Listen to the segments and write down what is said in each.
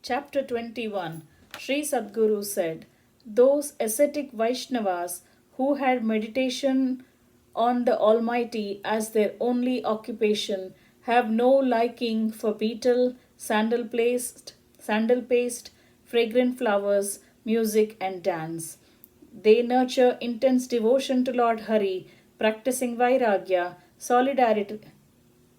Chapter 21. Sri Sadguru said, those ascetic Vaishnavas who had meditation on the Almighty as their only occupation have no liking for betel, sandal paste, fragrant flowers, music, and dance. They nurture intense devotion to Lord Hari, practicing Vairagya,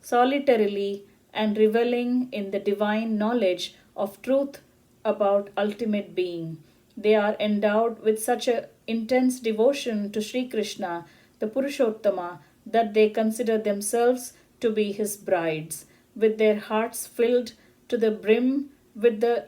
solitarily and reveling in the divine knowledge of truth about ultimate being. They are endowed with such a intense devotion to Sri Krishna, the Purushottama, that they consider themselves to be his brides, with their hearts filled to the brim with the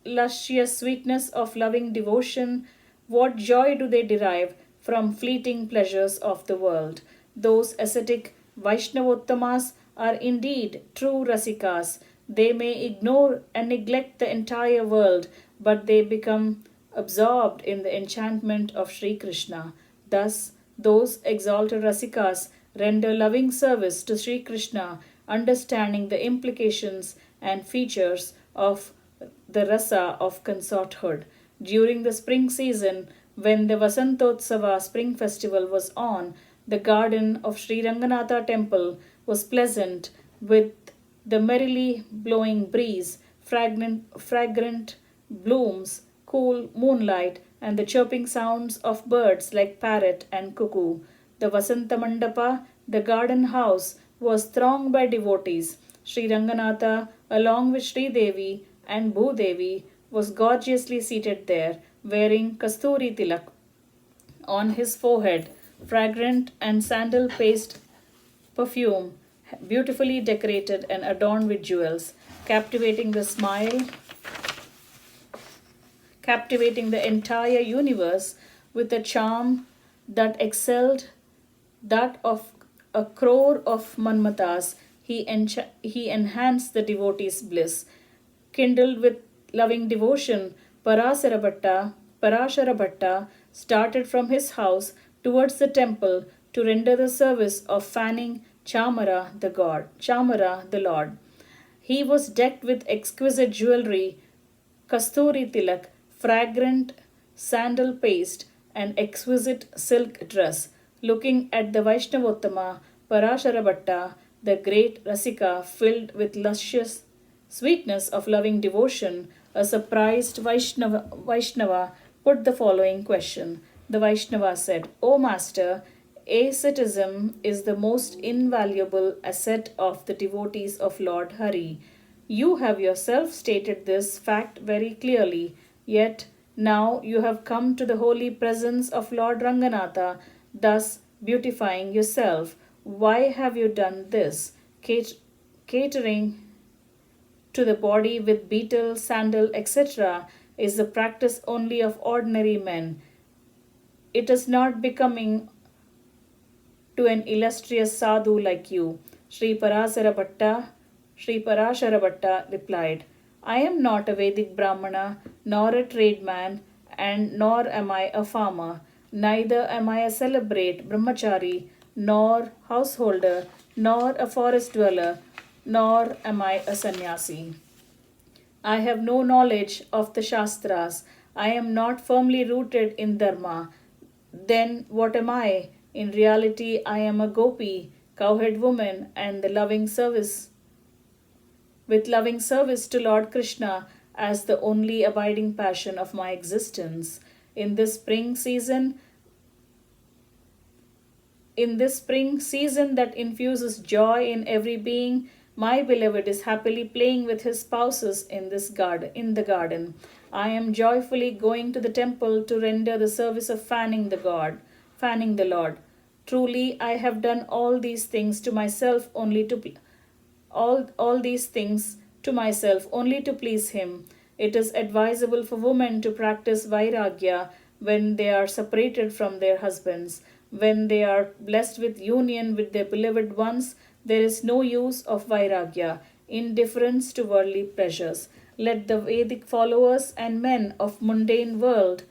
luscious sweetness of loving devotion. What joy do they derive from fleeting pleasures of the world? Those ascetic Vaishnavottamas are indeed true Rasikas. They may ignore and neglect the entire world, but they become absorbed in the enchantment of Sri Krishna. Thus, those exalted Rasikas render loving service to Sri Krishna, understanding the implications and features of the rasa of consorthood. During the spring season, when the Vasantotsava spring festival was on, the garden of Sri Ranganatha temple was pleasant with the merrily blowing breeze, fragrant blooms, cool moonlight, and the chirping sounds of birds like parrot and cuckoo. The Vasanta Mandapa, the garden house, was thronged by devotees. Sri Ranganatha, along with Sri Devi and Bhudevi, was gorgeously seated there, wearing Kasturi Tilak on his forehead, fragrant and sandal paste perfume, beautifully decorated and adorned with jewels, captivating the smile, captivating the entire universe with a charm that excelled that of a crore of Manmatas. He enhanced the devotee's bliss. Kindled with loving devotion, Parashara Bhatta started from his house towards the temple to render the service of fanning Chamara the Lord. He was decked with exquisite jewelry, Kasturi Tilak, fragrant sandal paste, and exquisite silk dress. Looking at the Vaishnavottama, Parashara Bhatta, the great Rasika, filled with luscious sweetness of loving devotion, a surprised Vaishnava put the following question. The Vaishnava said, O Master, asceticism is the most invaluable asset of the devotees of Lord Hari. You have yourself stated this fact very clearly, yet now you have come to the holy presence of Lord Ranganatha, thus beautifying yourself. Why have you done this? Catering to the body with betel, sandal, etc., is the practice only of ordinary men. It is not becoming to an illustrious sadhu like you. Sri Parashara Bhatta replied, I am not a Vedic Brahmana, nor a tradesman, and nor am I a farmer. Neither am I a celebrate brahmachari, nor householder, nor a forest dweller, nor am I a sannyasi. I have no knowledge of the Shastras. I am not firmly rooted in Dharma. Then what am I? In reality, I am a gopi, cowhead woman, and with loving service to Lord Krishna as the only abiding passion of my existence. In this spring season that infuses joy in every being, my beloved is happily playing with his spouses in the garden. I am joyfully going to the temple to render the service of fanning the Lord. Truly, I have done all these things to myself only to please him. It is advisable for women to practice vairagya when they are separated from their husbands. When they are blessed with union with their beloved ones, there is no use of vairagya, indifference to worldly pleasures. Let the Vedic followers and men of mundane world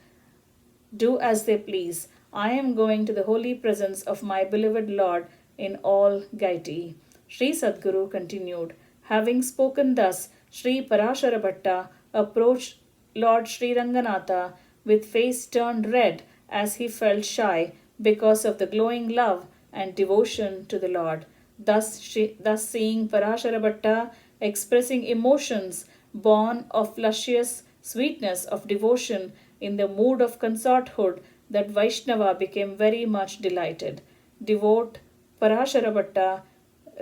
do as they please. I am going to the holy presence of my beloved Lord in all gaiety. Sri Sadguru continued, having spoken thus, Sri Parashara Bhatta approached Lord Sri Ranganatha with face turned red as he felt shy because of the glowing love and devotion to the Lord. Thus seeing Parashara Bhatta expressing emotions born of luscious sweetness of devotion in the mood of consorthood, that Vaishnava became very much delighted. Devote Parashara Bhatta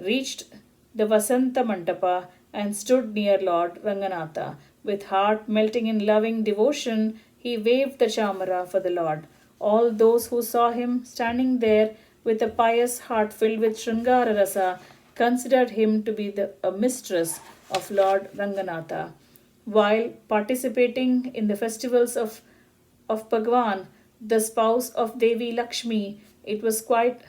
reached the Vasanta Mandapa and stood near Lord Ranganatha. With heart melting in loving devotion, he waved the chamara for the Lord. All those who saw him standing there with a pious heart filled with Sringara Rasa considered him to be a mistress of Lord Ranganatha. While participating in the festivals of Bhagwan, the spouse of Devi Lakshmi, it was quite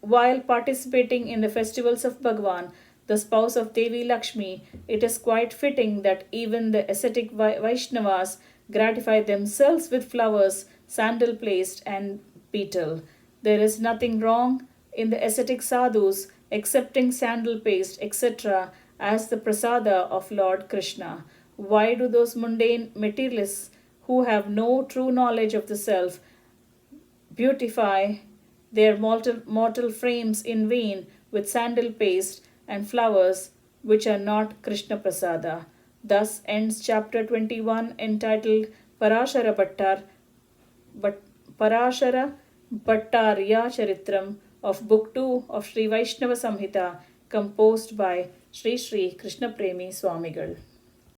while participating in the festivals of Bhagwan, the spouse of Devi Lakshmi, it is quite fitting that even the ascetic Vaishnavas gratify themselves with flowers, sandal paste, and betel. There is nothing wrong in the ascetic sadhus accepting sandal paste, etc., as the prasada of Lord Krishna. Why do those mundane materialists who have no true knowledge of the self beautify their mortal frames in vain with sandal paste and flowers which are not Krishna Prasada? Thus ends chapter 21 entitled Parashara Parashara Bhattarya Charitam of Book 2 of Sri Vaishnava Samhita, composed by Shri Krishna Premi Swamigal.